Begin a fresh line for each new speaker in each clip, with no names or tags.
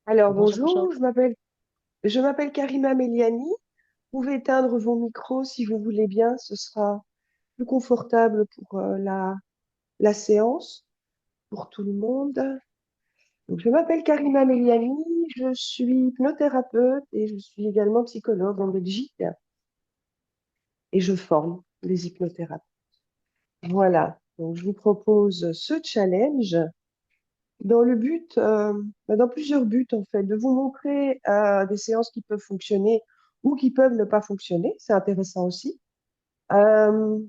Alors,
Bonjour, bonjour.
bonjour, je m'appelle Karima Meliani. Vous pouvez éteindre vos micros si vous voulez bien, ce sera plus confortable pour la séance, pour tout le monde. Donc, je m'appelle Karima Meliani, je suis hypnothérapeute et je suis également psychologue en Belgique et je forme les hypnothérapeutes. Voilà, donc je vous propose ce challenge dans le but, dans plusieurs buts en fait, de vous montrer des séances qui peuvent fonctionner ou qui peuvent ne pas fonctionner. C'est intéressant aussi. Euh,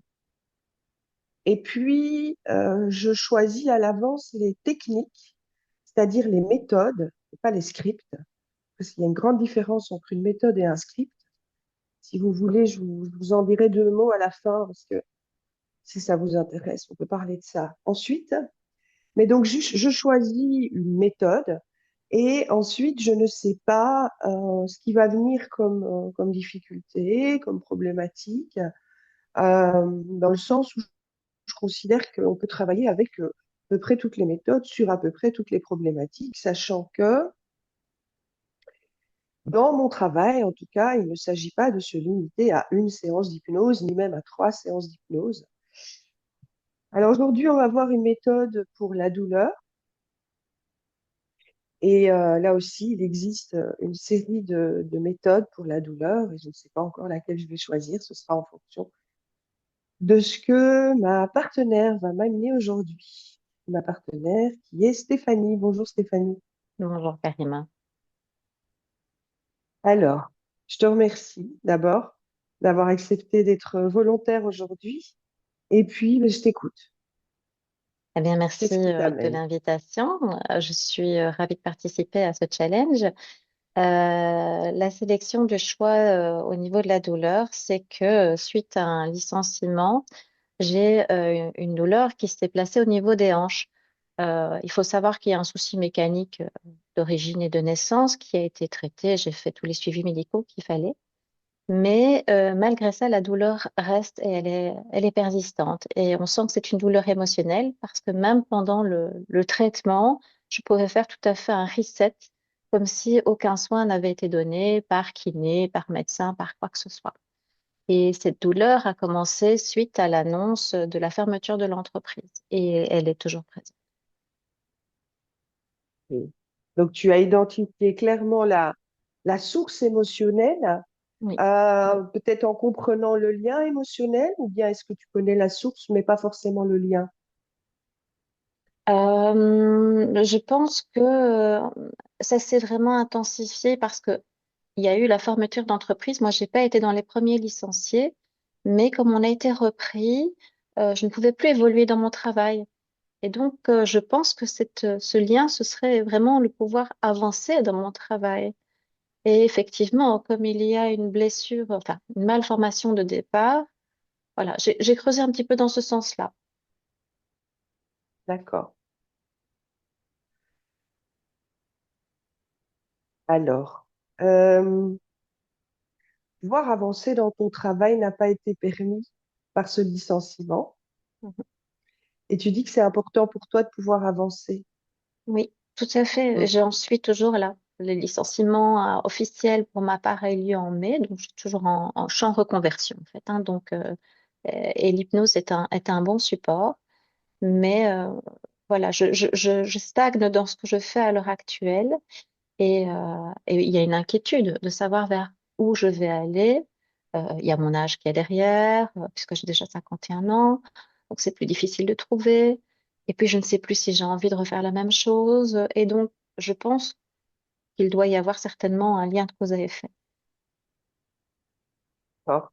et puis, je choisis à l'avance les techniques, c'est-à-dire les méthodes, et pas les scripts, parce qu'il y a une grande différence entre une méthode et un script. Si vous voulez, je vous en dirai deux mots à la fin, parce que si ça vous intéresse, on peut parler de ça ensuite. Mais donc, je choisis une méthode et ensuite, je ne sais pas ce qui va venir comme difficulté, comme problématique, dans le sens où je considère qu'on peut travailler avec à peu près toutes les méthodes sur à peu près toutes les problématiques, sachant que dans mon travail, en tout cas, il ne s'agit pas de se limiter à une séance d'hypnose, ni même à trois séances d'hypnose. Alors aujourd'hui, on va voir une méthode pour la douleur. Et là aussi, il existe une série de méthodes pour la douleur et je ne sais pas encore laquelle je vais choisir. Ce sera en fonction de ce que ma partenaire va m'amener aujourd'hui. Ma partenaire qui est Stéphanie. Bonjour Stéphanie.
Bonjour, Karima.
Alors, je te remercie d'abord d'avoir accepté d'être volontaire aujourd'hui. Et puis, ben, je t'écoute.
Eh bien, merci
Qu'est-ce qui
de
t'amène?
l'invitation. Je suis ravie de participer à ce challenge. La sélection du choix au niveau de la douleur, c'est que suite à un licenciement, j'ai une douleur qui s'est placée au niveau des hanches. Il faut savoir qu'il y a un souci mécanique d'origine et de naissance qui a été traité. J'ai fait tous les suivis médicaux qu'il fallait. Mais malgré ça, la douleur reste et elle est persistante. Et on sent que c'est une douleur émotionnelle parce que même pendant le traitement, je pouvais faire tout à fait un reset, comme si aucun soin n'avait été donné par kiné, par médecin, par quoi que ce soit. Et cette douleur a commencé suite à l'annonce de la fermeture de l'entreprise. Et elle est toujours présente.
Oui. Donc, tu as identifié clairement la source émotionnelle.
Oui.
Peut-être en comprenant le lien émotionnel, ou bien est-ce que tu connais la source, mais pas forcément le lien?
Je pense que ça s'est vraiment intensifié parce que il y a eu la fermeture d'entreprise. Moi, j'ai pas été dans les premiers licenciés, mais comme on a été repris, je ne pouvais plus évoluer dans mon travail. Et donc, je pense que ce lien, ce serait vraiment le pouvoir avancer dans mon travail. Et effectivement, comme il y a une blessure, enfin, une malformation de départ, voilà, j'ai creusé un petit peu dans ce sens-là.
D'accord. Alors, euh, pouvoir avancer dans ton travail n'a pas été permis par ce licenciement.
Mhm.
Et tu dis que c'est important pour toi de pouvoir avancer.
Oui, tout à fait.
Mm.
J'en suis toujours là. Le licenciement officiel pour ma part a eu lieu en mai, donc je suis toujours en champ reconversion en fait, hein. Donc, et l'hypnose est un bon support, mais voilà, je stagne dans ce que je fais à l'heure actuelle et il y a une inquiétude de savoir vers où je vais aller. Il y a mon âge qui est derrière, puisque j'ai déjà 51 ans, donc c'est plus difficile de trouver. Et puis je ne sais plus si j'ai envie de refaire la même chose. Et donc, je pense qu'il doit y avoir certainement un lien de cause à effet.
D'accord.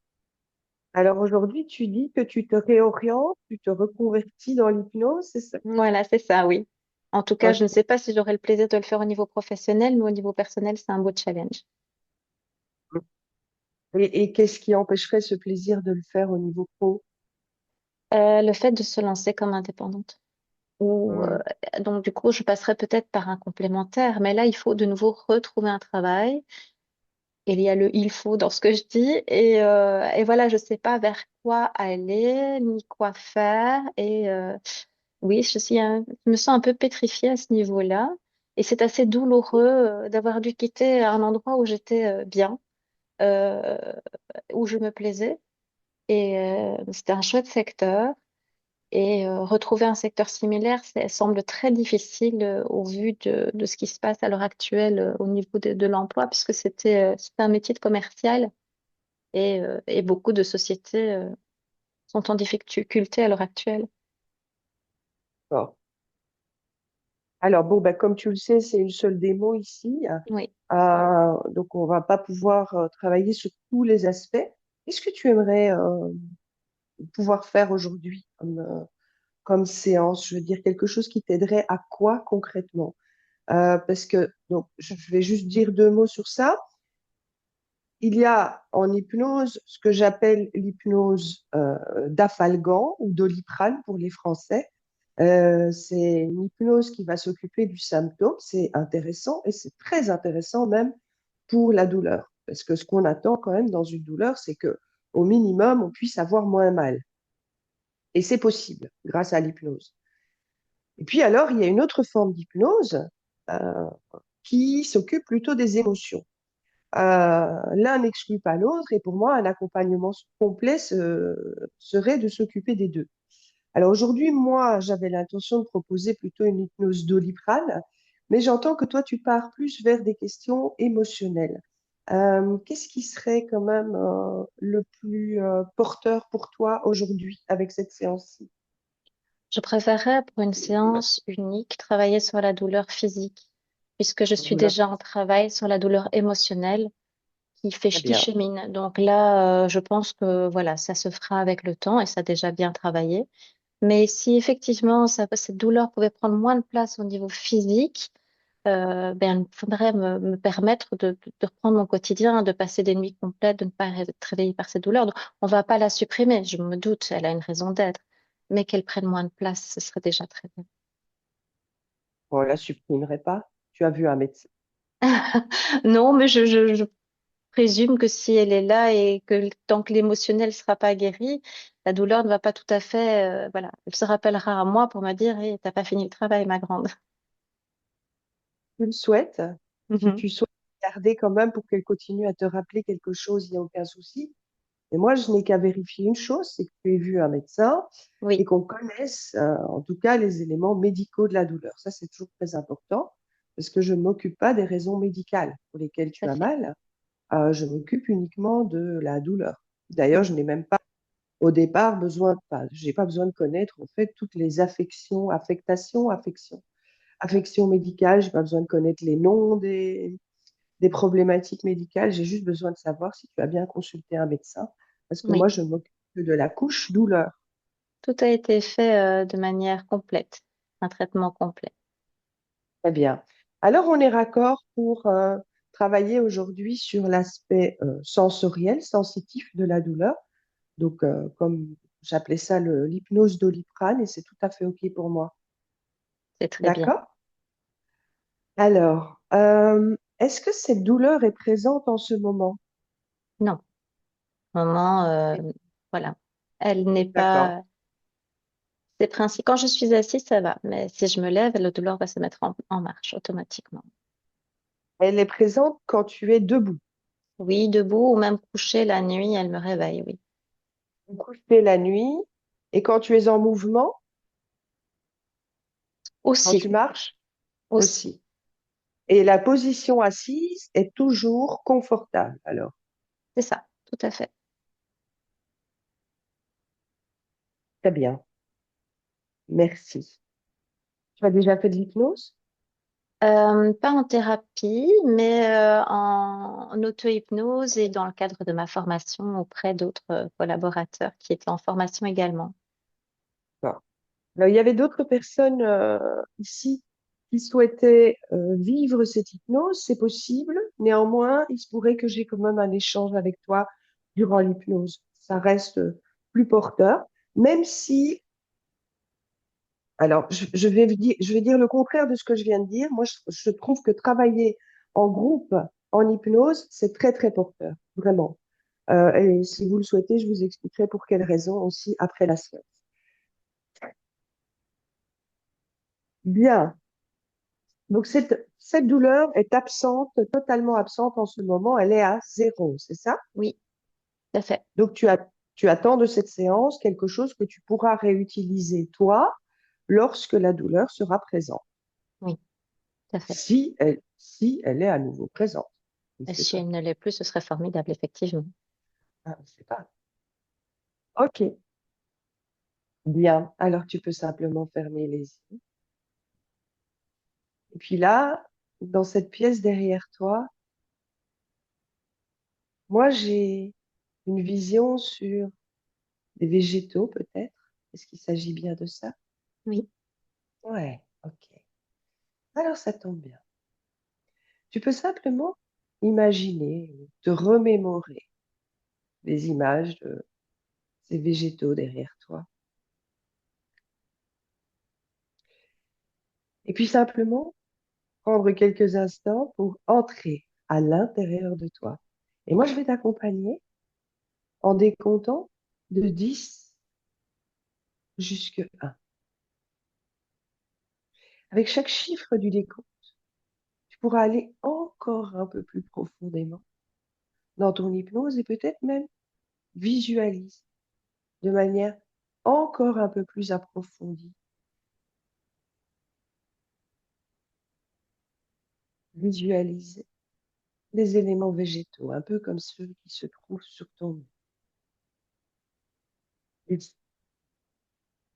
Alors aujourd'hui, tu dis que tu te réorientes, tu te reconvertis dans l'hypnose, c'est ça?
Voilà, c'est ça, oui. En tout cas, je ne
Ok.
sais pas si j'aurai le plaisir de le faire au niveau professionnel, mais au niveau personnel, c'est un beau challenge.
Et qu'est-ce qui empêcherait ce plaisir de le faire au niveau pro?
Le fait de se lancer comme indépendante. Ou,
Mm.
donc, du coup, je passerai peut-être par un complémentaire, mais là, il faut de nouveau retrouver un travail. Il y a le il faut dans ce que je dis. Et voilà, je ne sais pas vers quoi aller, ni quoi faire. Et oui, je me sens un peu pétrifiée à ce niveau-là. Et c'est assez douloureux d'avoir dû quitter un endroit où j'étais bien, euh, où je me plaisais. Et c'était un chouette secteur. Et retrouver un secteur similaire, ça semble très difficile au vu de ce qui se passe à l'heure actuelle au niveau de l'emploi, puisque c'était un métier de commercial et beaucoup de sociétés sont en difficulté à l'heure actuelle.
Bon. Alors, bon, bah, comme tu le sais, c'est une seule démo ici.
Oui.
Donc, on va pas pouvoir travailler sur tous les aspects. Qu'est-ce que tu aimerais pouvoir faire aujourd'hui comme séance? Je veux dire, quelque chose qui t'aiderait à quoi concrètement? Parce que, donc, je vais juste dire deux mots sur ça. Il y a en hypnose ce que j'appelle l'hypnose d'Afalgan ou Doliprane pour les Français. C'est une hypnose qui va s'occuper du symptôme. C'est intéressant et c'est très intéressant même pour la douleur. Parce que ce qu'on attend quand même dans une douleur, c'est que au minimum, on puisse avoir moins mal. Et c'est possible grâce à l'hypnose. Et puis alors, il y a une autre forme d'hypnose euh, qui s'occupe plutôt des émotions. L'un n'exclut pas l'autre et pour moi, un accompagnement complet serait de s'occuper des deux. Alors aujourd'hui, moi, j'avais l'intention de proposer plutôt une hypnose doliprane, mais j'entends que toi, tu pars plus vers des questions émotionnelles. Qu'est-ce qui serait quand même le plus porteur pour toi aujourd'hui avec cette séance-ci?
Je préférerais pour une séance unique travailler sur la douleur physique, puisque je suis
Douleur.
déjà en travail sur la douleur émotionnelle
Très
qui
bien.
chemine. Donc là, je pense que voilà, ça se fera avec le temps et ça a déjà bien travaillé. Mais si effectivement cette douleur pouvait prendre moins de place au niveau physique, ben, il faudrait me permettre de reprendre mon quotidien, de passer des nuits complètes, de ne pas être réveillée par cette douleur. Donc, on va pas la supprimer, je me doute, elle a une raison d'être, mais qu'elle prenne moins de place, ce serait déjà très bien.
On la supprimerait pas. Tu as vu un médecin.
Non, mais je présume que si elle est là et que tant que l'émotionnel ne sera pas guéri, la douleur ne va pas tout à fait, voilà, elle se rappellera à moi pour me dire, hey, t'as pas fini le travail, ma grande.
Tu le souhaites. Si
Mhm.
tu souhaites garder quand même pour qu'elle continue à te rappeler quelque chose, il n'y a aucun souci. Et moi, je n'ai qu'à vérifier une chose, c'est que tu aies vu un médecin et
Oui,
qu'on connaisse, en tout cas, les éléments médicaux de la douleur. Ça, c'est toujours très important parce que je ne m'occupe pas des raisons médicales pour lesquelles
tout
tu
à
as
fait.
mal. Je m'occupe uniquement de la douleur. D'ailleurs,
Oui,
je n'ai même pas au départ besoin, pas, j'ai pas besoin de connaître en fait toutes les affections, affections médicales. J'ai pas besoin de connaître les noms des problématiques médicales. J'ai juste besoin de savoir si tu as bien consulté un médecin, parce que moi,
oui.
je ne m'occupe que de la couche douleur.
Tout a été fait de manière complète, un traitement complet.
Très bien. Alors, on est raccord pour travailler aujourd'hui sur l'aspect sensoriel, sensitif de la douleur. Donc, comme j'appelais ça l'hypnose doliprane, et c'est tout à fait OK pour moi.
C'est très bien.
D'accord? Alors, est-ce que cette douleur est présente en ce moment?
Non, maman, voilà. Elle n'est
D'accord.
pas. C'est principe. Quand je suis assise, ça va. Mais si je me lève, la douleur va se mettre en marche automatiquement.
Elle est présente quand tu es debout.
Oui, debout ou même couchée la nuit, elle me réveille, oui.
Coucher la nuit et quand tu es en mouvement, quand
Aussi,
tu marches
aussi.
aussi. Et la position assise est toujours confortable. Alors,
C'est ça, tout à fait.
très bien. Merci. Tu as déjà fait de l'hypnose?
Pas en thérapie, mais en auto-hypnose et dans le cadre de ma formation auprès d'autres collaborateurs qui étaient en formation également.
Non. Alors, il y avait d'autres personnes ici qui souhaitaient vivre cette hypnose. C'est possible. Néanmoins, il se pourrait que j'ai quand même un échange avec toi durant l'hypnose. Ça reste plus porteur, même si alors, je vais dire le contraire de ce que je viens de dire. Moi, je trouve que travailler en groupe, en hypnose, c'est très, très porteur, vraiment. Et si vous le souhaitez, je vous expliquerai pour quelles raisons aussi après la séance. Bien. Donc, cette douleur est absente, totalement absente en ce moment. Elle est à zéro, c'est ça?
Oui, tout à fait.
Donc, tu attends de cette séance quelque chose que tu pourras réutiliser, toi, lorsque la douleur sera présente.
Oui, tout à fait.
Si elle est à nouveau présente. Je ne
Et
sais
si
pas.
elle ne l'est plus, ce serait formidable, effectivement.
Ah, je ne sais pas. OK, bien. Alors, tu peux simplement fermer les yeux. Et puis là, dans cette pièce derrière toi, moi, j'ai une vision sur des végétaux, peut-être. Est-ce qu'il s'agit bien de ça?
Oui,
Ouais, OK. Alors, ça tombe bien. Tu peux simplement imaginer, te remémorer des images de ces végétaux derrière toi. Et puis simplement prendre quelques instants pour entrer à l'intérieur de toi. Et moi, je vais t'accompagner en décomptant de 10 jusqu'à 1. Avec chaque chiffre du décompte, tu pourras aller encore un peu plus profondément dans ton hypnose et peut-être même visualiser de manière encore un peu plus approfondie. Visualiser des éléments végétaux, un peu comme ceux qui se trouvent sur ton mur. 10,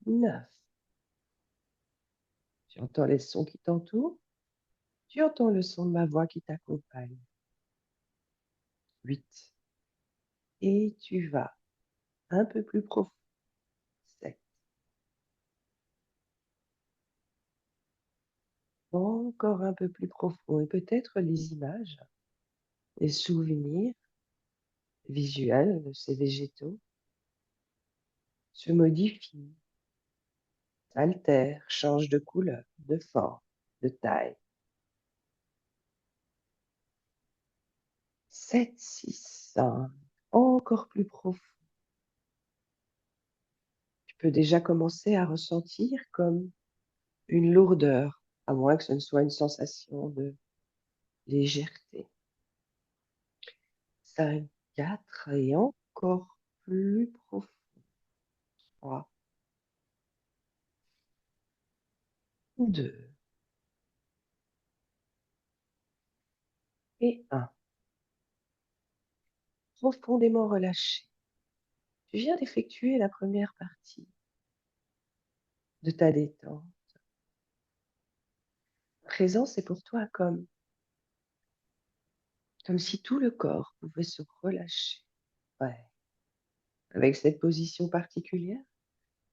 9. Tu entends les sons qui t'entourent. Tu entends le son de ma voix qui t'accompagne. 8. Et tu vas un peu plus profond. 7. Encore un peu plus profond. Et peut-être les images, les souvenirs visuels de ces végétaux se modifient, s'altèrent, changent de couleur, de forme, de taille. 7, 6, 5. Encore plus profond. Tu peux déjà commencer à ressentir comme une lourdeur, à moins que ce ne soit une sensation de légèreté. 5, 4 et encore plus profond. 3, 2 et 1. Profondément relâché. Tu viens d'effectuer la première partie de ta détente. À présent, c'est pour toi comme si tout le corps pouvait se relâcher. Ouais. Avec cette position particulière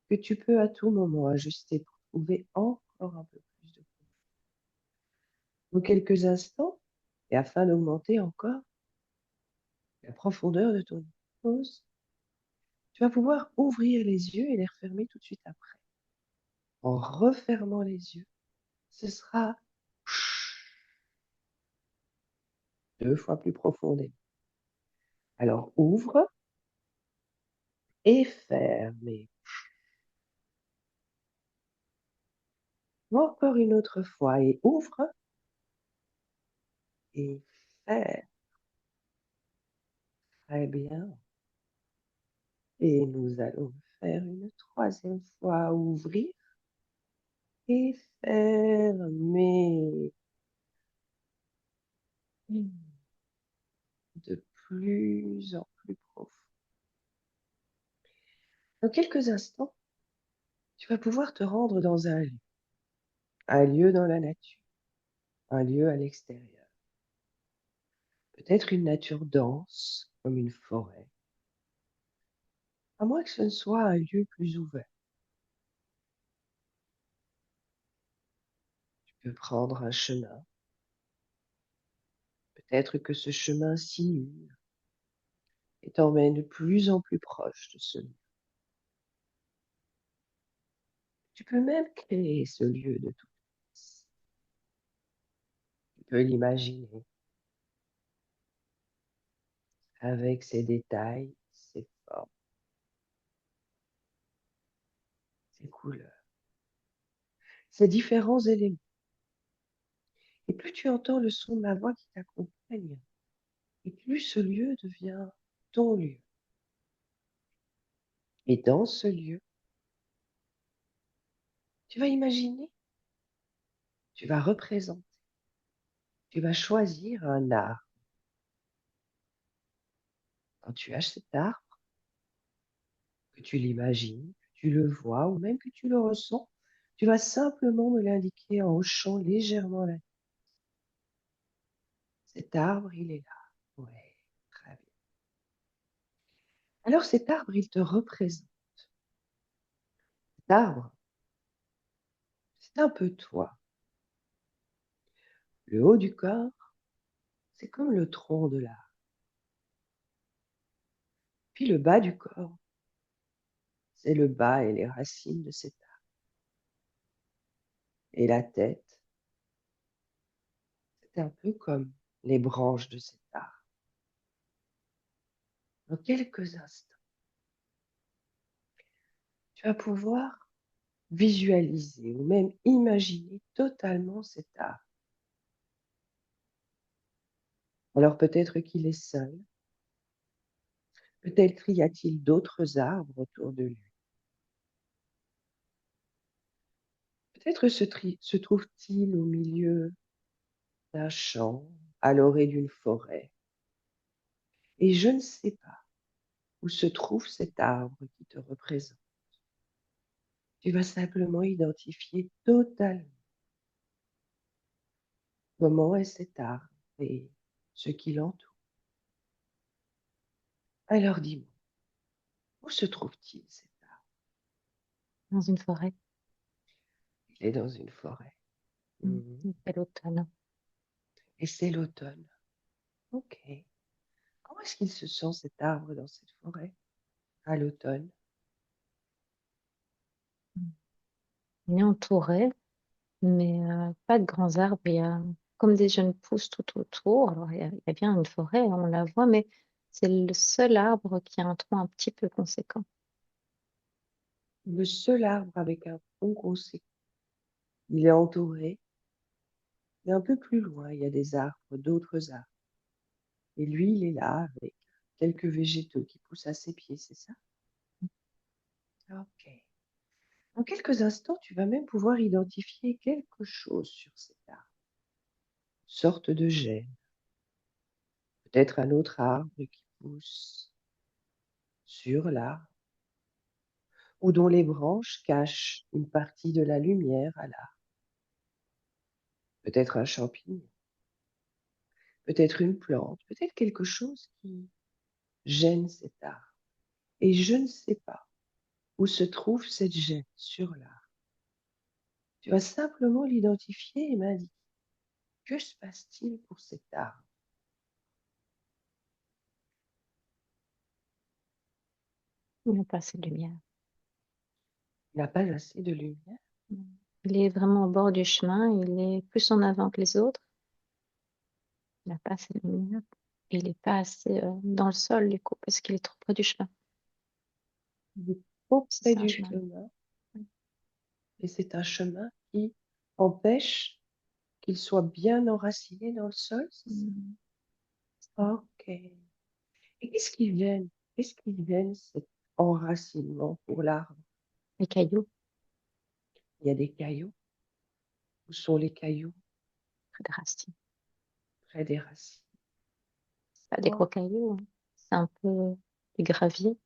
que tu peux à tout moment ajuster pour trouver encore un peu plus de confort. Dans quelques instants, et afin d'augmenter encore la profondeur de ton hypnose, tu vas pouvoir ouvrir les yeux et les refermer tout de suite après. En refermant les yeux, ce sera 2 fois plus profondément. Alors ouvre et ferme. Et encore une autre fois. Et ouvre et ferme. Très bien. Et nous allons faire une troisième fois. Ouvrir et fermer. De plus en plus profond. Dans quelques instants, tu vas pouvoir te rendre dans un lieu dans la nature, un lieu à l'extérieur. Peut-être une nature dense, comme une forêt, à moins que ce ne soit un lieu plus ouvert. Tu peux prendre un chemin, peut-être que ce chemin sinue et t'emmène de plus en plus proche de ce lieu. Tu peux même créer ce lieu de toute pièce. Tu peux l'imaginer avec ses détails, ses formes, ses couleurs, ses différents éléments. Et plus tu entends le son de ma voix qui t'accompagne, et plus ce lieu devient ton lieu. Et dans ce lieu, tu vas imaginer, tu vas représenter, tu vas choisir un art. Quand tu as cet art, que tu l'imagines, que tu le vois ou même que tu le ressens, tu vas simplement me l'indiquer en hochant légèrement la tête. Cet arbre, il est là. Ouais, très bien. Alors cet arbre, il te représente. Cet arbre, c'est un peu toi. Le haut du corps, c'est comme le tronc de l'arbre. Puis le bas du corps, c'est le bas et les racines de cet arbre. Et la tête, c'est un peu comme les branches de cet arbre. Dans quelques instants, tu vas pouvoir visualiser ou même imaginer totalement cet arbre. Alors peut-être qu'il est seul, peut-être y a-t-il d'autres arbres autour de lui. Peut-être se trouve-t-il au milieu d'un champ, à l'orée d'une forêt. Et je ne sais pas où se trouve cet arbre qui te représente. Tu vas simplement identifier totalement comment est cet arbre et ce qui l'entoure. Alors dis-moi, où se trouve-t-il cet arbre?
Dans une forêt.
Il est dans une forêt. Mhm.
Il fait l'automne.
Et c'est l'automne. Ok. Comment est-ce qu'il se sent cet arbre dans cette forêt à l'automne?
Il est entouré, mais pas de grands arbres. Il y a comme des jeunes pousses tout autour. Alors, il y a bien une forêt, hein, on la voit, mais c'est le seul arbre qui a un tronc un petit peu conséquent.
Le seul arbre avec un tronc conséquent. Il est entouré. Et un peu plus loin, il y a des arbres, d'autres arbres. Et lui, il est là avec quelques végétaux qui poussent à ses pieds, c'est ça? Ok. En quelques instants, tu vas même pouvoir identifier quelque chose sur cet arbre. Une sorte de gêne. Peut-être un autre arbre qui pousse sur l'arbre ou dont les branches cachent une partie de la lumière à l'arbre. Peut-être un champignon, peut-être une plante, peut-être quelque chose qui gêne cet arbre. Et je ne sais pas où se trouve cette gêne sur l'arbre. Tu vas simplement l'identifier et m'indiquer que se passe-t-il pour cet arbre.
Il n'a pas assez de lumière.
Il n'a pas assez de lumière.
Il est vraiment au bord du chemin. Il est plus en avant que les autres. Il n'a pas assez de lumière. Et il n'est pas assez dans le sol, du coup, parce qu'il est trop près du chemin.
Il est trop
C'est
près
ça, un
du
chemin.
chemin et c'est un chemin qui empêche qu'il soit bien enraciné dans le sol, c'est ça?
Mm.
Ok. Et qu'est-ce qui gêne? Qu'est-ce qui gêne cet enracinement pour l'arbre?
Les cailloux,
Il y a des cailloux. Où sont les cailloux?
près des racines.
Près des racines.
C'est pas des gros
Oh,
cailloux, hein. C'est un peu du gravier.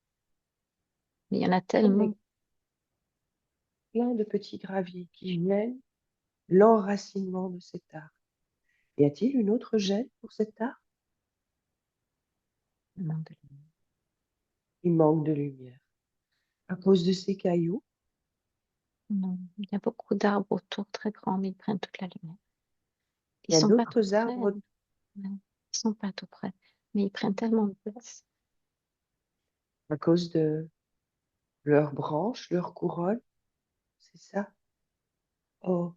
Mais il y en a
comme des
tellement.
plein de petits graviers qui gênent l'enracinement de cet arbre. Y a-t-il une autre gêne pour cet arbre?
Il manque de lumière.
Il manque de lumière. À cause de ces cailloux,
Non, il y a beaucoup d'arbres autour, très grands, mais ils prennent toute la lumière. Ils
il y a
sont pas tout
d'autres
près,
arbres
hein. Non, ils sont pas tout près. Mais ils prennent tellement de place.
à cause de leurs branches, leurs couronnes, c'est ça? Ok.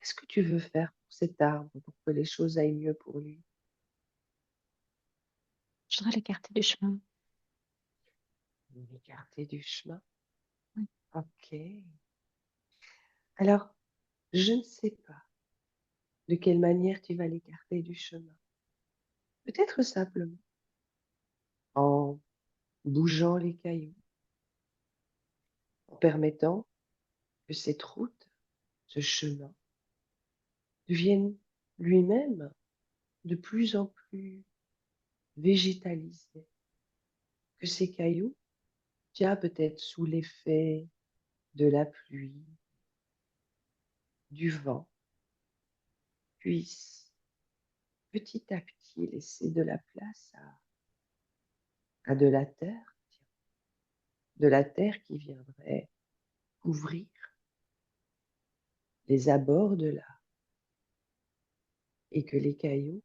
Qu'est-ce que tu veux faire pour cet arbre pour que les choses aillent mieux pour lui?
Je voudrais l'écarter du chemin.
L'écarter du chemin.
Oui.
Ok. Alors, je ne sais pas de quelle manière tu vas l'écarter du chemin. Peut-être simplement en bougeant les cailloux, en permettant que cette route, ce chemin, devienne lui-même de plus en plus végétalisé, que ces cailloux, tiens, peut-être sous l'effet de la pluie, du vent, puissent petit à petit laisser de la place à de la terre qui viendrait couvrir les abords de l'art et que les cailloux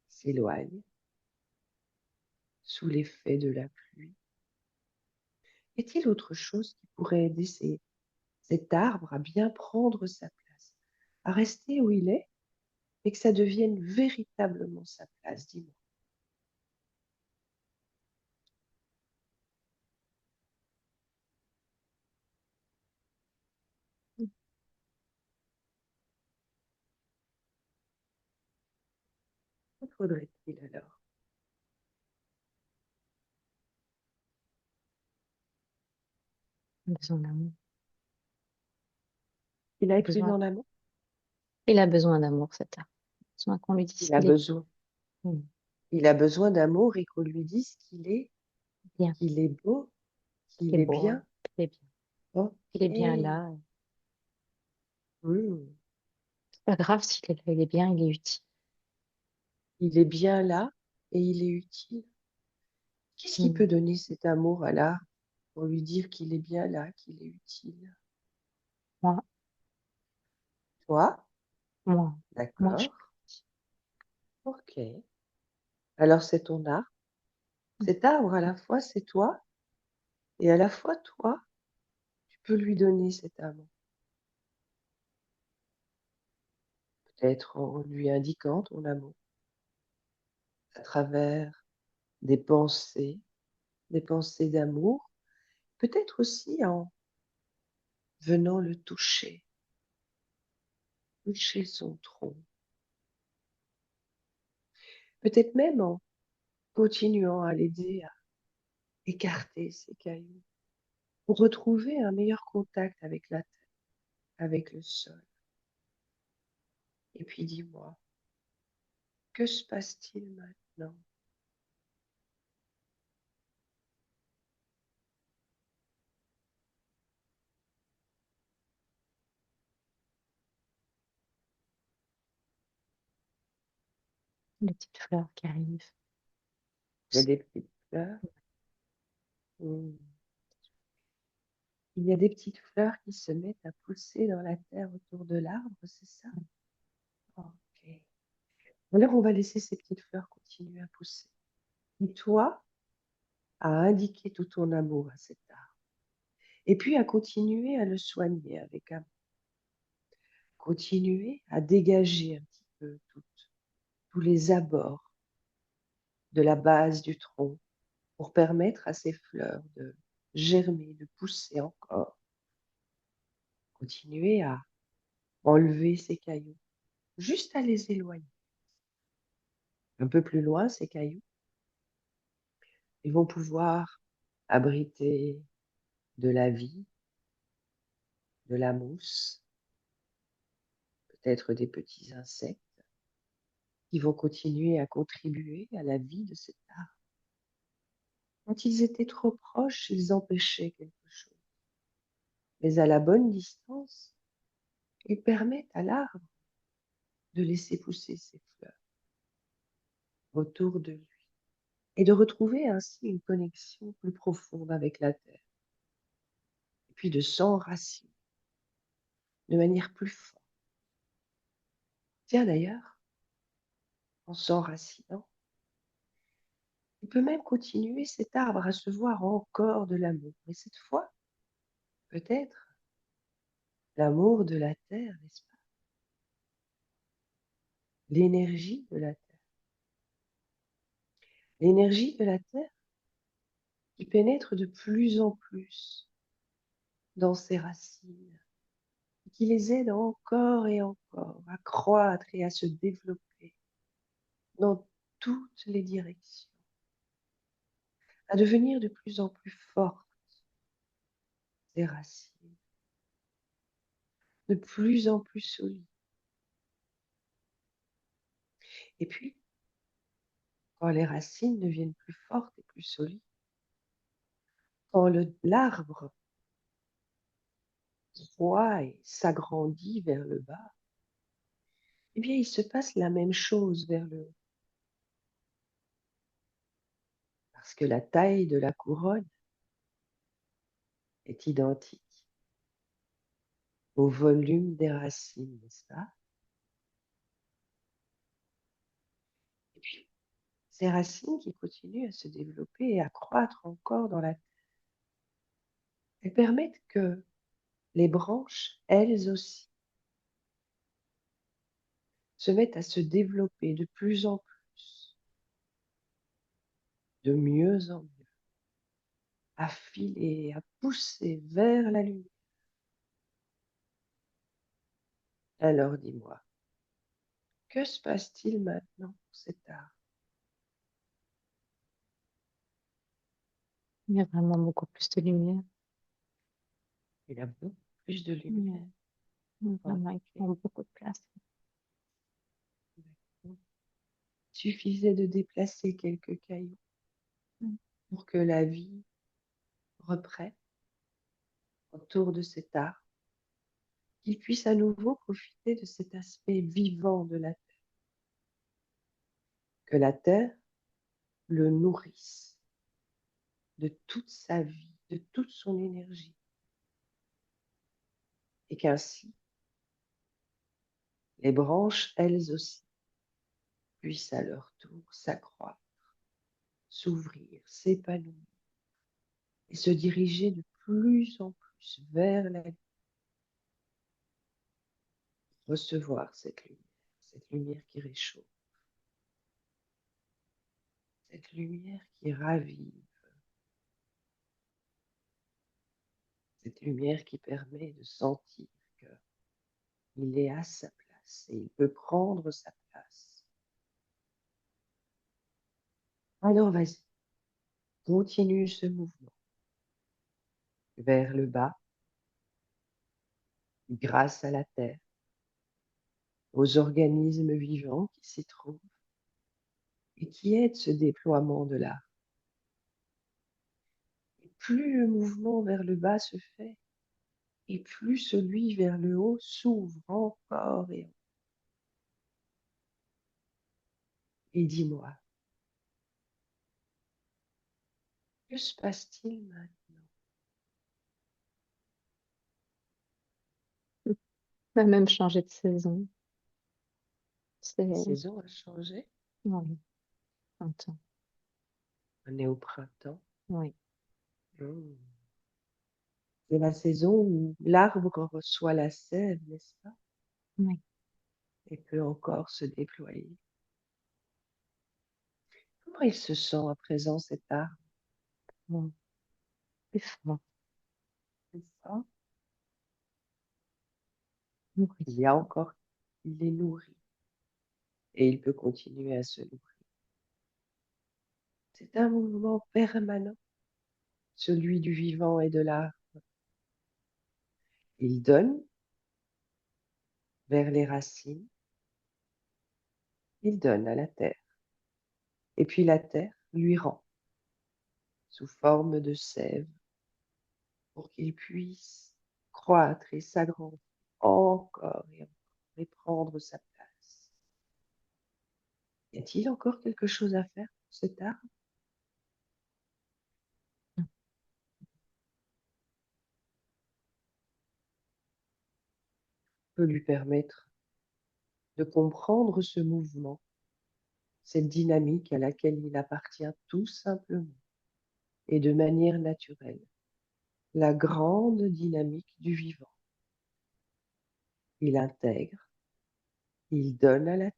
s'éloignent sous l'effet de la pluie. Est-il autre chose qui pourrait aider cet arbre à bien prendre sa place, à rester où il est et que ça devienne véritablement sa place? Dis-moi. Que faudrait-il alors?
Besoin d'amour.
Il a
Besoin.
épuisé en amont?
Il a besoin d'amour, cet arbre. Besoin qu'on lui dise
Il a
qu'il est
besoin.
mm,
Il a besoin d'amour et qu'on lui dise
bien,
qu'il est beau,
qu'il
qu'il
est
est
beau,
bien.
qu'il est bien, qu'il est bien
Ok.
là.
Hmm.
C'est pas grave s'il est là, il est bien, il est utile.
Il est bien là et il est utile. Qu'est-ce qui
Mm.
peut donner cet amour à l'art pour lui dire qu'il est bien là, qu'il est utile?
Moi,
Toi?
moi, moi, je
D'accord. Ok. Alors c'est ton art. Cet arbre, à la fois, c'est toi et à la fois, toi, tu peux lui donner cet amour. Peut-être en lui indiquant ton amour à travers des pensées d'amour. Peut-être aussi en venant le toucher, toucher son tronc. Peut-être même en continuant à l'aider à écarter ses cailloux pour retrouver un meilleur contact avec la terre, avec le sol. Et puis dis-moi, que se passe-t-il maintenant?
les petites fleurs qui arrivent.
Il y a des petites fleurs. Hmm. Il y a des petites fleurs qui se mettent à pousser dans la terre autour de l'arbre, c'est ça? Ok. Alors on va laisser ces petites fleurs continuer à pousser. Et toi, à indiquer tout ton amour à cet arbre. Et puis à continuer à le soigner avec amour. Continuer à dégager un petit peu tous les abords de la base du tronc pour permettre à ces fleurs de germer, de pousser encore. Continuer à enlever ces cailloux, juste à les éloigner. Un peu plus loin, ces cailloux, ils vont pouvoir abriter de la vie, de la mousse, peut-être des petits insectes qui vont continuer à contribuer à la vie de cet arbre. Quand ils étaient trop proches, ils empêchaient quelque chose. Mais à la bonne distance, ils permettent à l'arbre de laisser pousser ses fleurs autour de lui et de retrouver ainsi une connexion plus profonde avec la terre, et puis de s'enraciner de manière plus forte. Tiens d'ailleurs, en s'enracinant, il peut même continuer cet arbre à se voir encore de l'amour. Mais cette fois, peut-être l'amour de la terre, n'est-ce pas? L'énergie de la terre. L'énergie de la terre qui pénètre de plus en plus dans ses racines, qui les aide encore et encore à croître et à se développer dans toutes les directions, à devenir de plus en plus fortes, ces racines, de plus en plus solides. Et puis, quand les racines deviennent plus fortes et plus solides, quand l'arbre croît et s'agrandit vers le bas, eh bien, il se passe la même chose vers le haut, parce que la taille de la couronne est identique au volume des racines, n'est-ce pas? Et puis, ces racines qui continuent à se développer et à croître encore dans la terre, elles permettent que les branches, elles aussi, se mettent à se développer de plus en plus, de mieux en mieux, à filer, à pousser vers la lumière. Alors dis-moi, que se passe-t-il maintenant pour cet arbre?
Il y a vraiment beaucoup plus de lumière.
Il a beaucoup plus de lumière.
Ouais.
Ok,
Vraiment, il prend beaucoup de place.
d'accord. Il suffisait de déplacer quelques cailloux
Mm.
pour que la vie reprenne autour de cet arbre, qu'il puisse à nouveau profiter de cet aspect vivant de la terre, que la terre le nourrisse de toute sa vie, de toute son énergie, et qu'ainsi les branches, elles aussi, puissent à leur tour s'accroître, s'ouvrir, s'épanouir et se diriger de plus en plus vers la vie, recevoir cette lumière qui réchauffe, cette lumière qui ravive, cette lumière qui permet de sentir qu'il est à sa place et il peut prendre sa place. Alors vas-y, continue ce mouvement vers le bas, grâce à la terre, aux organismes vivants qui s'y trouvent et qui aident ce déploiement de l'art. Et plus le mouvement vers le bas se fait, et plus celui vers le haut s'ouvre encore et encore. Et dis-moi, que se passe-t-il maintenant?
On a même changé de saison. C'est,
La saison a changé,
oui, printemps.
on est au printemps.
Oui,
Hmm. C'est la saison où l'arbre reçoit la sève, n'est-ce pas?
oui.
Et peut encore se déployer. Comment il se sent à présent cet arbre?
Bon, plus fort.
C'est ça.
Oui.
Il y a encore, il est nourri et il peut continuer à se nourrir. C'est un mouvement permanent, celui du vivant et de l'art. Il donne vers les racines, il donne à la terre, et puis la terre lui rend sous forme de sève pour qu'il puisse croître et s'agrandir encore et prendre sa place. Y a-t-il encore quelque chose à faire pour cet arbre? Peut lui permettre de comprendre ce mouvement, cette dynamique à laquelle il appartient tout simplement et de manière naturelle, la grande dynamique du vivant. Il intègre, il donne à la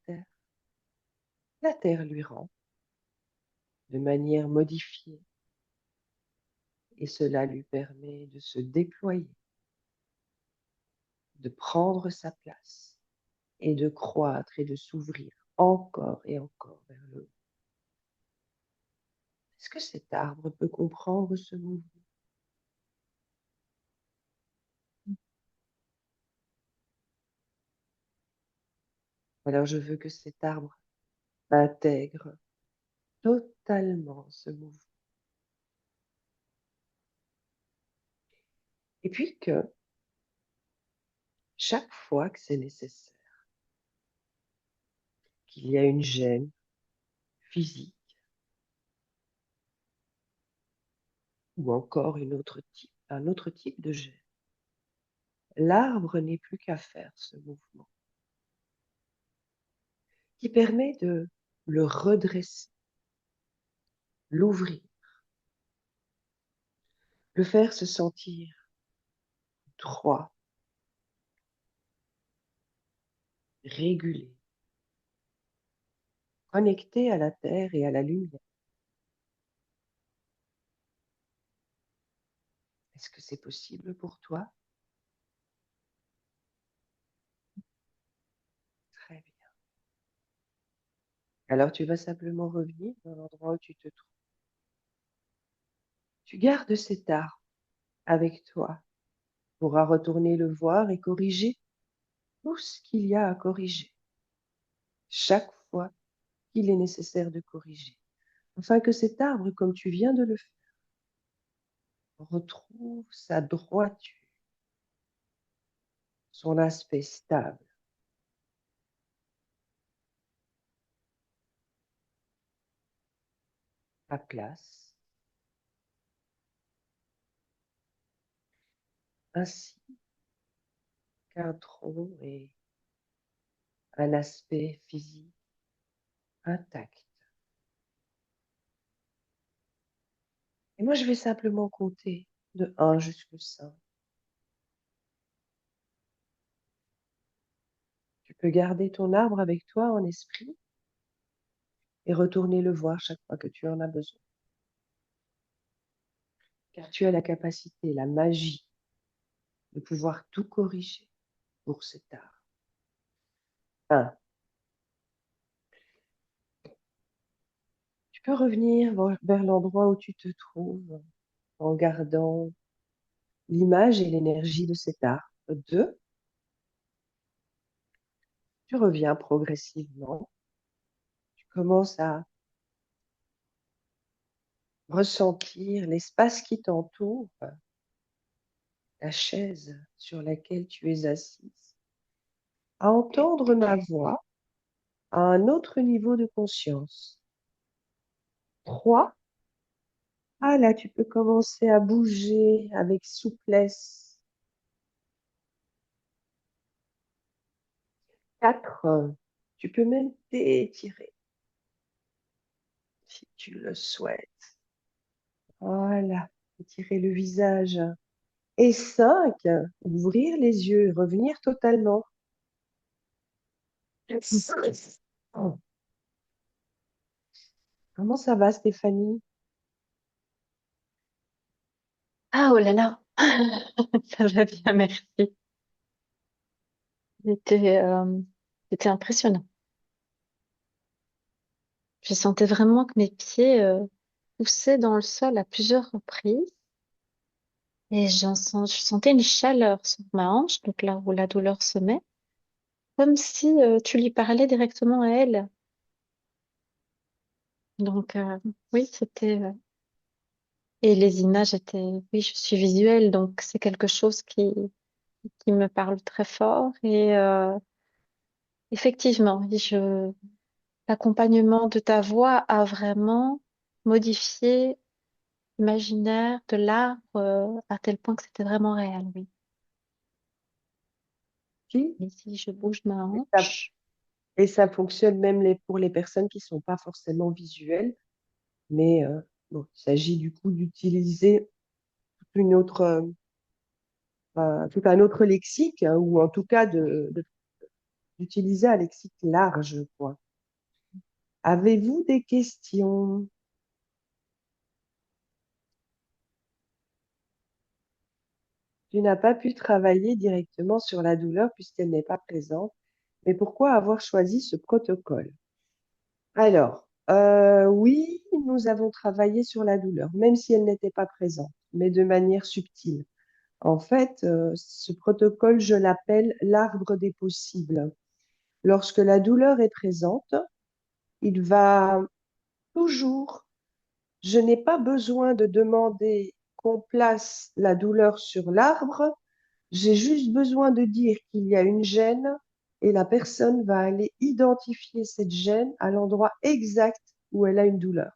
terre lui rend de manière modifiée et cela lui permet de se déployer de prendre sa place et de croître et de s'ouvrir encore et encore vers le haut. Est-ce que cet arbre peut comprendre ce mouvement? Alors je veux que cet arbre intègre totalement ce mouvement. Et puis que chaque fois que c'est nécessaire, qu'il y a une gêne physique ou encore un autre type de gêne, l'arbre n'est plus qu'à faire ce mouvement qui permet de le redresser, l'ouvrir, le faire se sentir droit, régulé, connecté à la terre et à la lumière. Est-ce que c'est possible pour toi? Très bien. Alors tu vas simplement revenir dans l'endroit où tu te trouves. Tu gardes cet arbre avec toi. Tu pourras retourner le voir et corriger tout ce qu'il y a à corriger, chaque fois qu'il est nécessaire de corriger, afin que cet arbre, comme tu viens de le faire, retrouve sa droiture, son aspect stable, sa place, ainsi qu'un tronc et un aspect physique intact. Et moi, je vais simplement compter de 1 jusqu'à 5. Tu peux garder ton arbre avec toi en esprit et retourner le voir chaque fois que tu en as besoin. Car tu as la capacité, la magie de pouvoir tout corriger pour cet art. 1. Tu peux revenir vers l'endroit où tu te trouves en gardant l'image et l'énergie de cet art. 2. Tu reviens progressivement. Tu commences à ressentir l'espace qui t'entoure, la chaise sur laquelle tu es assise, à entendre ma voix à un autre niveau de conscience. 3. Ah là, tu peux commencer à bouger avec souplesse. 4. Tu peux même t'étirer si tu le souhaites. Voilà, étirer le visage. Et 5. Ouvrir les yeux et revenir totalement. Oh, comment ça va, Stéphanie?
Ah, oh là là, ça va bien, merci. C'était c'était impressionnant. Je sentais vraiment que mes pieds poussaient dans le sol à plusieurs reprises et je sentais une chaleur sur ma hanche, donc là où la douleur se met, comme si tu lui parlais directement à elle. Donc oui, et les images étaient, oui, je suis visuelle, donc c'est quelque chose qui me parle très fort et effectivement, l'accompagnement de ta voix a vraiment modifié l'imaginaire de l'arbre à tel point que c'était vraiment réel, oui.
Si.
Et si je bouge ma
Et ça,
hanche,
et ça fonctionne même pour les personnes qui ne sont pas forcément visuelles, mais bon, il s'agit du coup d'utiliser une autre, tout un autre lexique, hein, ou en tout cas d'utiliser un lexique large, quoi. Avez-vous des questions? Tu n'as pas pu travailler directement sur la douleur puisqu'elle n'est pas présente. Mais pourquoi avoir choisi ce protocole? Alors, oui, nous avons travaillé sur la douleur, même si elle n'était pas présente, mais de manière subtile. En fait, ce protocole, je l'appelle l'arbre des possibles. Lorsque la douleur est présente, il va toujours, je n'ai pas besoin de demander qu'on place la douleur sur l'arbre, j'ai juste besoin de dire qu'il y a une gêne et la personne va aller identifier cette gêne à l'endroit exact où elle a une douleur.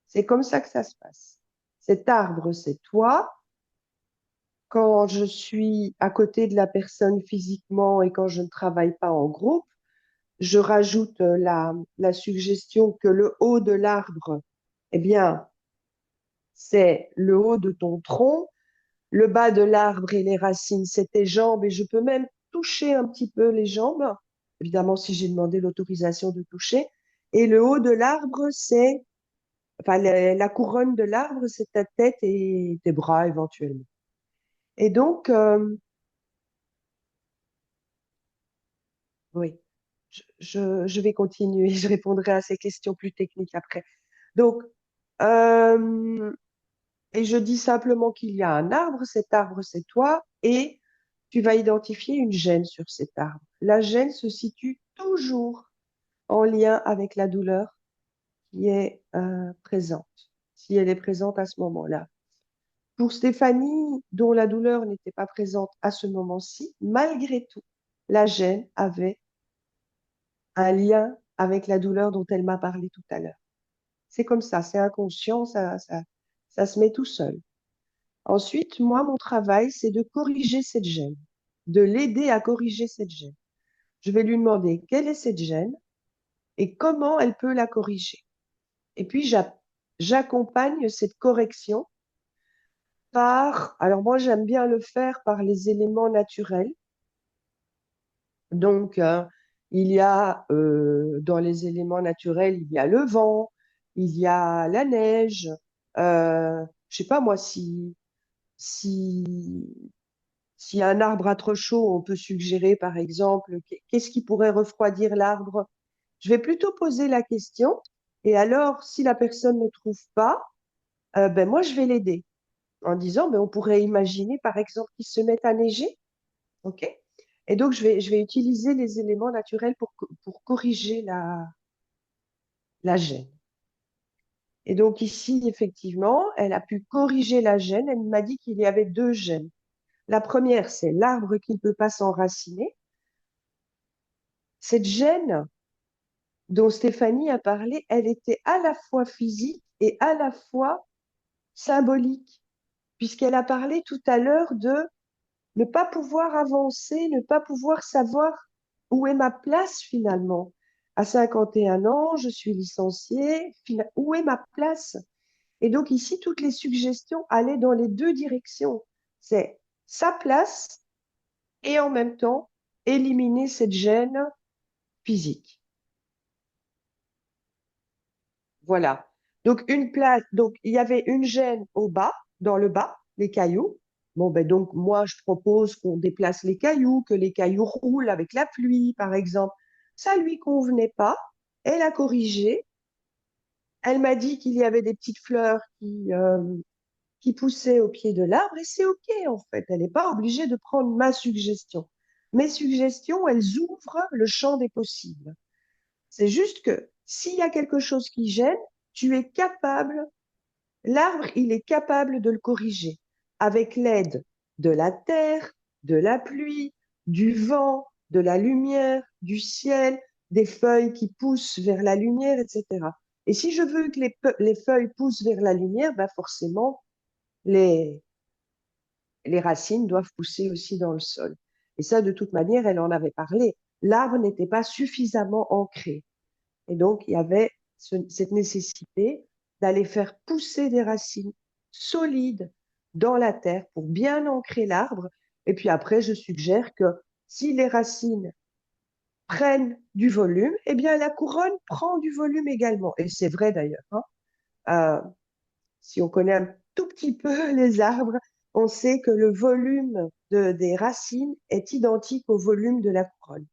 C'est comme ça que ça se passe. Cet arbre, c'est toi. Quand je suis à côté de la personne physiquement et quand je ne travaille pas en groupe, je rajoute la suggestion que le haut de l'arbre, eh bien, c'est le haut de ton tronc, le bas de l'arbre et les racines, c'est tes jambes, et je peux même toucher un petit peu les jambes, évidemment si j'ai demandé l'autorisation de toucher, et le haut de l'arbre, enfin, la couronne de l'arbre, c'est ta tête et tes bras éventuellement. Et donc, oui, je vais continuer, je répondrai à ces questions plus techniques après. Donc, euh, et je dis simplement qu'il y a un arbre, c'est toi, et tu vas identifier une gêne sur cet arbre. La gêne se situe toujours en lien avec la douleur qui est présente, si elle est présente à ce moment-là. Pour Stéphanie, dont la douleur n'était pas présente à ce moment-ci, malgré tout, la gêne avait un lien avec la douleur dont elle m'a parlé tout à l'heure. C'est comme ça, c'est inconscient, ça se met tout seul. Ensuite, moi, mon travail, c'est de corriger cette gêne, de l'aider à corriger cette gêne. Je vais lui demander quelle est cette gêne et comment elle peut la corriger. Et puis, j'accompagne cette correction alors moi, j'aime bien le faire par les éléments naturels. Donc, il y a dans les éléments naturels, il y a le vent, il y a la neige. Je sais pas moi si si un arbre a trop chaud, on peut suggérer par exemple qu'est-ce qui pourrait refroidir l'arbre. Je vais plutôt poser la question et alors si la personne ne trouve pas, ben moi je vais l'aider en disant ben on pourrait imaginer par exemple qu'il se mette à neiger. OK? Et donc, je vais utiliser les éléments naturels pour corriger la gêne. Et donc, ici, effectivement, elle a pu corriger la gêne. Elle m'a dit qu'il y avait deux gênes. La première, c'est l'arbre qui ne peut pas s'enraciner. Cette gêne dont Stéphanie a parlé, elle était à la fois physique et à la fois symbolique, puisqu'elle a parlé tout à l'heure de ne pas pouvoir avancer, ne pas pouvoir savoir où est ma place finalement. À 51 ans, je suis licenciée, où est ma place? Et donc ici, toutes les suggestions allaient dans les deux directions. C'est sa place et en même temps éliminer cette gêne physique. Voilà. Donc une place, donc il y avait une gêne au bas, dans le bas, les cailloux. Bon, ben donc moi je propose qu'on déplace les cailloux, que les cailloux roulent avec la pluie, par exemple. Ça lui convenait pas. Elle a corrigé. Elle m'a dit qu'il y avait des petites fleurs qui poussaient au pied de l'arbre et c'est OK en fait. Elle n'est pas obligée de prendre ma suggestion. Mes suggestions, elles ouvrent le champ des possibles. C'est juste que s'il y a quelque chose qui gêne, tu es capable, l'arbre, il est capable de le corriger avec l'aide de la terre, de la pluie, du vent, de la lumière, du ciel, des feuilles qui poussent vers la lumière, etc. Et si je veux que les feuilles poussent vers la lumière, bah forcément, les, les racines doivent pousser aussi dans le sol. Et ça, de toute manière, elle en avait parlé. L'arbre n'était pas suffisamment ancré. Et donc, il y avait cette nécessité d'aller faire pousser des racines solides dans la terre pour bien ancrer l'arbre. Et puis après, je suggère que si les racines prennent du volume, eh bien, la couronne prend du volume également. Et c'est vrai d'ailleurs, hein. Si on connaît un tout petit peu les arbres, on sait que le volume des racines est identique au volume de la couronne.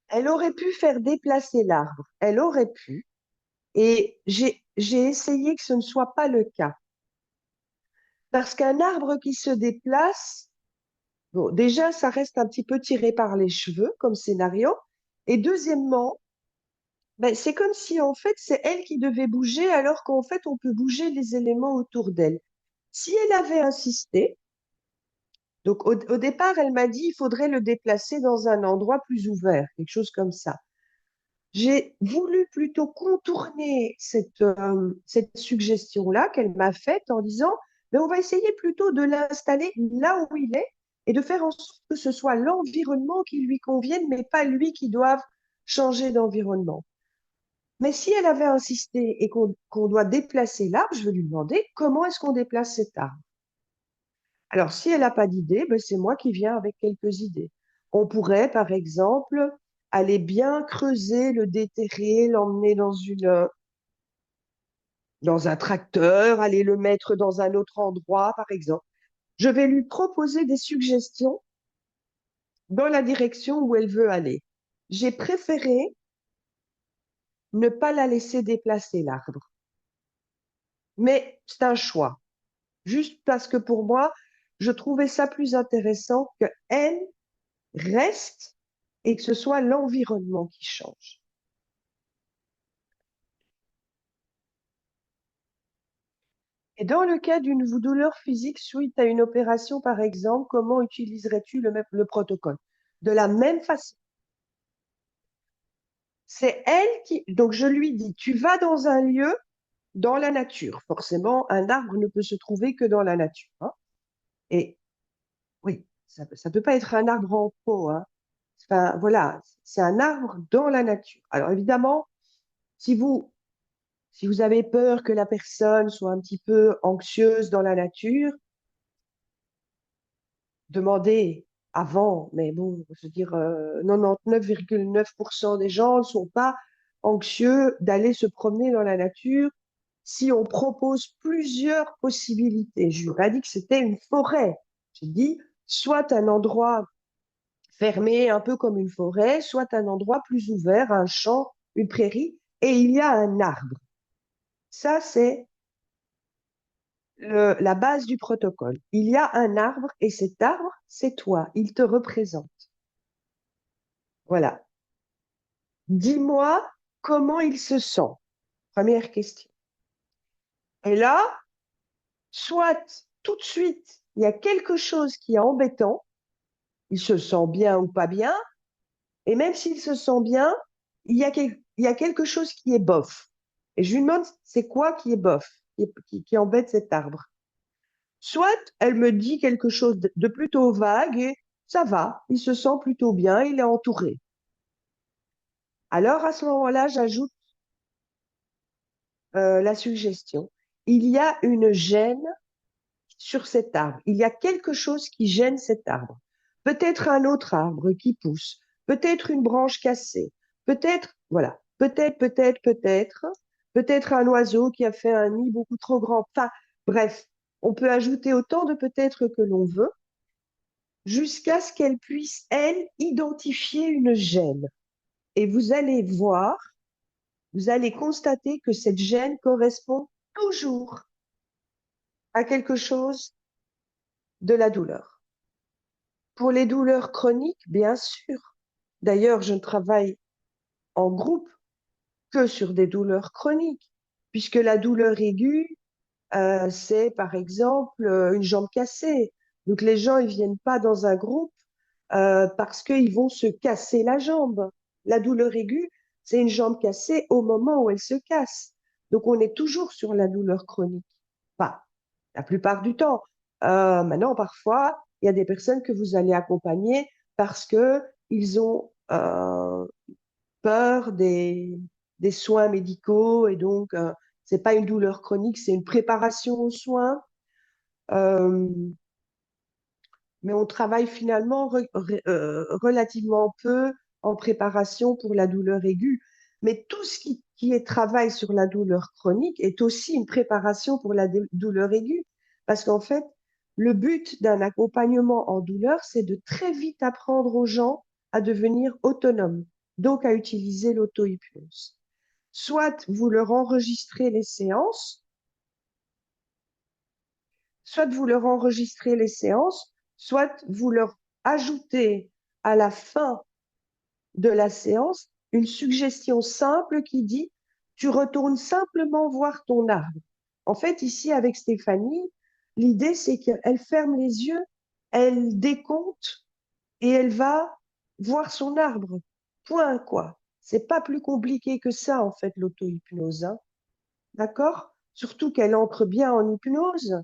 Elle aurait pu faire déplacer l'arbre, elle aurait pu, et j'ai essayé que ce ne soit pas le cas. Parce qu'un arbre qui se déplace, bon, déjà, ça reste un petit peu tiré par les cheveux comme scénario. Et deuxièmement, ben, c'est comme si en fait c'est elle qui devait bouger alors qu'en fait on peut bouger les éléments autour d'elle. Si elle avait insisté, donc au départ elle m'a dit il faudrait le déplacer dans un endroit plus ouvert, quelque chose comme ça. J'ai voulu plutôt contourner cette suggestion-là qu'elle m'a faite en disant, mais on va essayer plutôt de l'installer là où il est et de faire en sorte que ce soit l'environnement qui lui convienne, mais pas lui qui doive changer d'environnement. Mais si elle avait insisté et qu'on doit déplacer l'arbre, je vais lui demander comment est-ce qu'on déplace cet arbre. Alors, si elle n'a pas d'idée, ben, c'est moi qui viens avec quelques idées. On pourrait, par exemple, aller bien creuser, le déterrer, l'emmener dans un tracteur, aller le mettre dans un autre endroit, par exemple. Je vais lui proposer des suggestions dans la direction où elle veut aller. J'ai préféré ne pas la laisser déplacer l'arbre. Mais c'est un choix. Juste parce que pour moi, je trouvais ça plus intéressant qu'elle reste et que ce soit l'environnement qui change. Et dans le cas d'une douleur physique suite à une opération, par exemple, comment utiliserais-tu le protocole? De la même façon, c'est elle qui... Donc je lui dis, tu vas dans un lieu, dans la nature. Forcément, un arbre ne peut se trouver que dans la nature, hein. Et oui, ça peut pas être un arbre en pot, hein. Enfin, voilà, c'est un arbre dans la nature. Alors évidemment, si vous si vous avez peur que la personne soit un petit peu anxieuse dans la nature, demandez avant. Mais bon, je veux dire, 99,9% des gens ne sont pas anxieux d'aller se promener dans la nature si on propose plusieurs possibilités. Je n'ai pas dit que c'était une forêt. J'ai dit soit un endroit fermé, un peu comme une forêt, soit un endroit plus ouvert, un champ, une prairie, et il y a un arbre. Ça, c'est la base du protocole. Il y a un arbre et cet arbre, c'est toi. Il te représente. Voilà. Dis-moi comment il se sent. Première question. Et là, soit tout de suite, il y a quelque chose qui est embêtant, il se sent bien ou pas bien, et même s'il se sent bien, il y a quelque chose qui est bof. Et je lui demande, c'est quoi qui est bof, qui embête cet arbre? Soit elle me dit quelque chose de plutôt vague et ça va, il se sent plutôt bien, il est entouré. Alors à ce moment-là, j'ajoute la suggestion. Il y a une gêne sur cet arbre. Il y a quelque chose qui gêne cet arbre. Peut-être un autre arbre qui pousse, peut-être une branche cassée, peut-être, voilà, peut-être un oiseau qui a fait un nid beaucoup trop grand. Enfin, bref, on peut ajouter autant de peut-être que l'on veut jusqu'à ce qu'elle puisse, elle, identifier une gêne. Et vous allez voir, vous allez constater que cette gêne correspond toujours à quelque chose de la douleur. Pour les douleurs chroniques, bien sûr. D'ailleurs, je ne travaille en groupe que sur des douleurs chroniques, puisque la douleur aiguë, c'est par exemple une jambe cassée. Donc les gens, ils viennent pas dans un groupe parce qu'ils vont se casser la jambe. La douleur aiguë, c'est une jambe cassée au moment où elle se casse. Donc on est toujours sur la douleur chronique. Enfin, la plupart du temps. Maintenant, parfois, il y a des personnes que vous allez accompagner parce que ils ont peur des soins médicaux et donc c'est pas une douleur chronique, c'est une préparation aux soins. Euh, mais on travaille finalement relativement peu en préparation pour la douleur aiguë. Mais tout ce qui est travail sur la douleur chronique est aussi une préparation pour la douleur aiguë. Parce qu'en fait, le but d'un accompagnement en douleur, c'est de très vite apprendre aux gens à devenir autonomes, donc à utiliser l'auto-hypnose. Soit vous leur enregistrez les séances, soit vous leur enregistrez les séances, soit vous leur ajoutez à la fin de la séance une suggestion simple qui dit, tu retournes simplement voir ton arbre. En fait, ici, avec Stéphanie, l'idée, c'est qu'elle ferme les yeux, elle décompte et elle va voir son arbre. Point, quoi. C'est pas plus compliqué que ça, en fait, l'auto-hypnose, hein. D'accord? Surtout qu'elle entre bien en hypnose.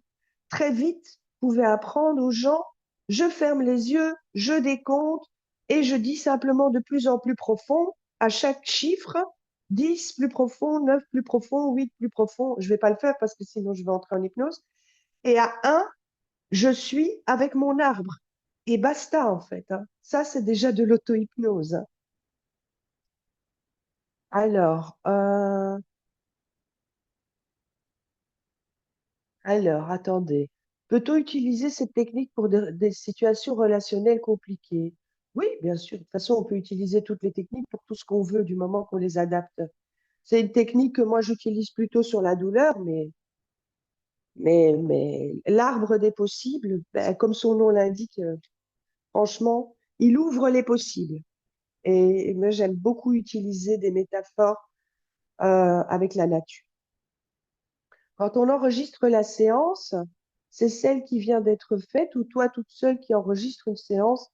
Très vite, vous pouvez apprendre aux gens, je ferme les yeux, je décompte et je dis simplement de plus en plus profond à chaque chiffre, 10 plus profond, 9 plus profond, 8 plus profond. Je ne vais pas le faire parce que sinon je vais entrer en hypnose. Et à un, je suis avec mon arbre. Et basta, en fait, hein. Ça, c'est déjà de l'auto-hypnose, hein. Alors, attendez. Peut-on utiliser cette technique pour des situations relationnelles compliquées? Oui, bien sûr. De toute façon, on peut utiliser toutes les techniques pour tout ce qu'on veut du moment qu'on les adapte. C'est une technique que moi j'utilise plutôt sur la douleur, mais l'arbre des possibles, ben, comme son nom l'indique, franchement, il ouvre les possibles. Et moi, j'aime beaucoup utiliser des métaphores avec la nature. Quand on enregistre la séance, c'est celle qui vient d'être faite ou toi toute seule qui enregistre une séance,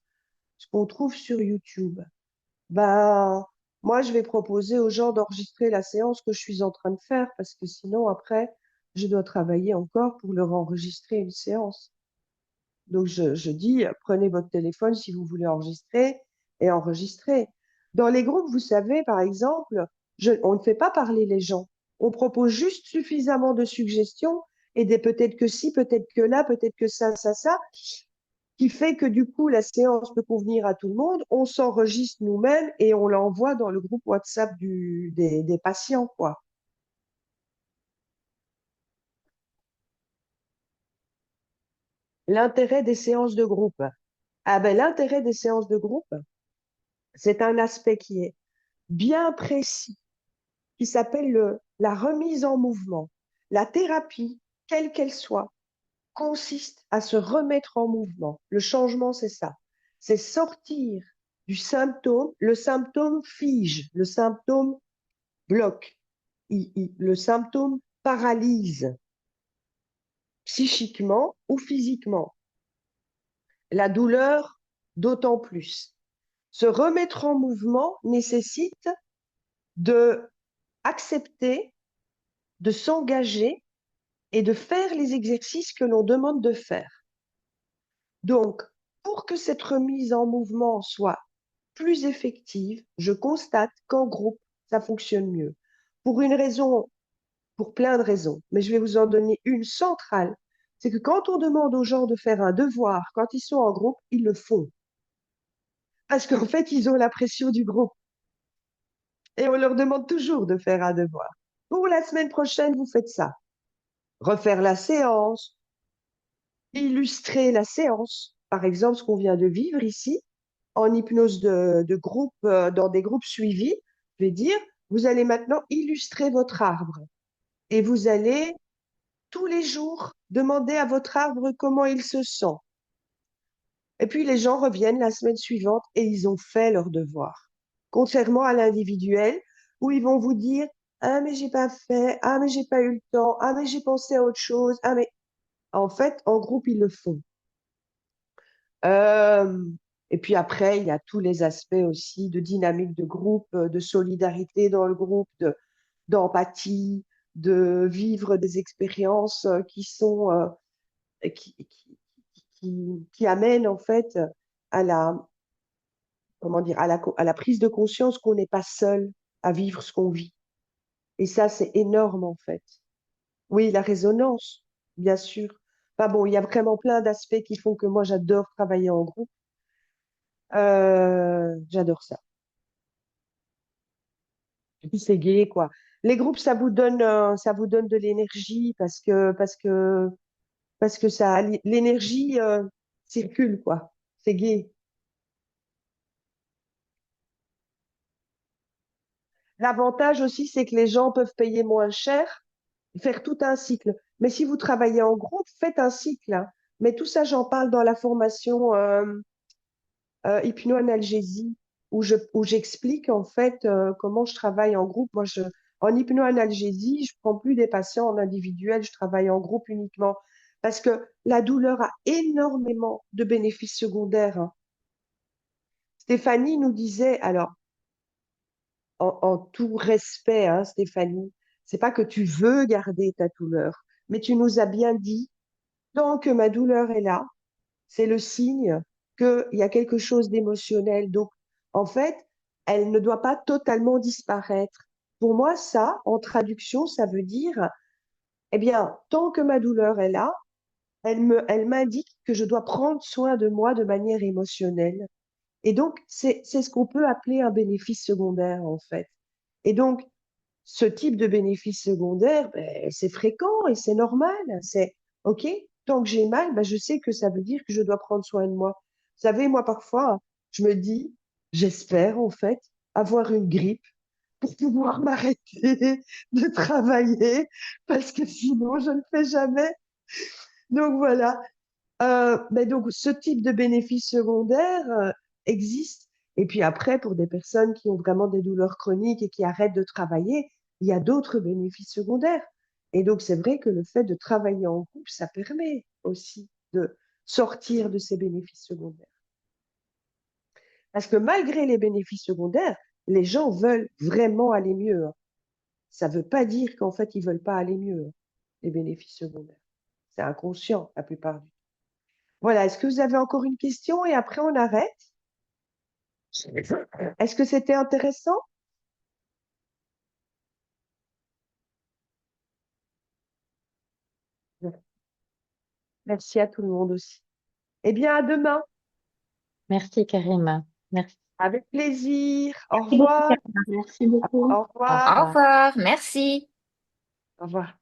ce qu'on trouve sur YouTube. Ben, moi, je vais proposer aux gens d'enregistrer la séance que je suis en train de faire parce que sinon, après, je dois travailler encore pour leur enregistrer une séance. Donc, je dis, prenez votre téléphone si vous voulez enregistrer et enregistrez. Dans les groupes, vous savez, par exemple, on ne fait pas parler les gens. On propose juste suffisamment de suggestions et des peut-être que ci, peut-être que là, peut-être que ça, qui fait que du coup, la séance peut convenir à tout le monde. On s'enregistre nous-mêmes et on l'envoie dans le groupe WhatsApp des patients, quoi. L'intérêt des séances de groupe. Ah ben, l'intérêt des séances de groupe, c'est un aspect qui est bien précis, qui s'appelle la remise en mouvement. La thérapie, quelle qu'elle soit, consiste à se remettre en mouvement. Le changement, c'est ça. C'est sortir du symptôme. Le symptôme fige, le symptôme bloque, le symptôme paralyse psychiquement ou physiquement. La douleur, d'autant plus. Se remettre en mouvement nécessite de accepter, de s'engager et de faire les exercices que l'on demande de faire. Donc, pour que cette remise en mouvement soit plus effective, je constate qu'en groupe, ça fonctionne mieux. Pour une raison, pour plein de raisons, mais je vais vous en donner une centrale. C'est que quand on demande aux gens de faire un devoir, quand ils sont en groupe, ils le font. Parce qu'en fait, ils ont la pression du groupe. Et on leur demande toujours de faire un devoir. Pour la semaine prochaine, vous faites ça. Refaire la séance, illustrer la séance. Par exemple, ce qu'on vient de vivre ici, en hypnose de groupe, dans des groupes suivis, je vais dire, vous allez maintenant illustrer votre arbre. Et vous allez tous les jours demander à votre arbre comment il se sent. Et puis les gens reviennent la semaine suivante et ils ont fait leur devoir. Contrairement à l'individuel, où ils vont vous dire, ah mais j'ai pas fait, ah mais j'ai pas eu le temps, ah mais j'ai pensé à autre chose, ah mais en fait, en groupe, ils le font. Euh, et puis après, il y a tous les aspects aussi de dynamique de groupe, de solidarité dans le groupe, d'empathie, de vivre des expériences qui sont qui amènent en fait à la comment dire à la prise de conscience qu'on n'est pas seul à vivre ce qu'on vit. Et ça, c'est énorme en fait. Oui, la résonance, bien sûr. Enfin bon, il y a vraiment plein d'aspects qui font que moi j'adore travailler en groupe. J'adore ça. Et puis c'est gai, quoi. Les groupes, ça vous donne de l'énergie parce que l'énergie circule, quoi. C'est gai. L'avantage aussi, c'est que les gens peuvent payer moins cher, faire tout un cycle. Mais si vous travaillez en groupe, faites un cycle, hein. Mais tout ça, j'en parle dans la formation hypnoanalgésie, où j'explique en fait comment je travaille en groupe. En hypnoanalgésie, je prends plus des patients en individuel, je travaille en groupe uniquement. Parce que la douleur a énormément de bénéfices secondaires, hein. Stéphanie nous disait, alors en tout respect, hein, Stéphanie, c'est pas que tu veux garder ta douleur, mais tu nous as bien dit, tant que ma douleur est là, c'est le signe qu'il y a quelque chose d'émotionnel. Donc, en fait, elle ne doit pas totalement disparaître. Pour moi, ça, en traduction, ça veut dire, eh bien, tant que ma douleur est là, elle m'indique que je dois prendre soin de moi de manière émotionnelle. Et donc, c'est ce qu'on peut appeler un bénéfice secondaire, en fait. Et donc, ce type de bénéfice secondaire, ben, c'est fréquent et c'est normal. C'est OK, tant que j'ai mal, ben, je sais que ça veut dire que je dois prendre soin de moi. Vous savez, moi, parfois, je me dis, j'espère en fait avoir une grippe pour pouvoir m'arrêter de travailler parce que sinon, je ne fais jamais. Donc voilà. Ben donc, ce type de bénéfice secondaire existe. Et puis après, pour des personnes qui ont vraiment des douleurs chroniques et qui arrêtent de travailler, il y a d'autres bénéfices secondaires. Et donc, c'est vrai que le fait de travailler en groupe, ça permet aussi de sortir de ces bénéfices secondaires. Parce que malgré les bénéfices secondaires, les gens veulent vraiment aller mieux, hein. Ça ne veut pas dire qu'en fait, ils ne veulent pas aller mieux, hein, les bénéfices secondaires. C'est inconscient la plupart du temps. Voilà, est-ce que vous avez encore une question et après on arrête? Est-ce que c'était intéressant? Merci à tout le monde aussi. Eh bien, à demain.
Merci, Karima. Merci.
Avec plaisir. Au
Merci beaucoup,
revoir.
Karina. Merci beaucoup.
Au
Au
revoir.
Au
revoir.
revoir. Merci.
Au revoir.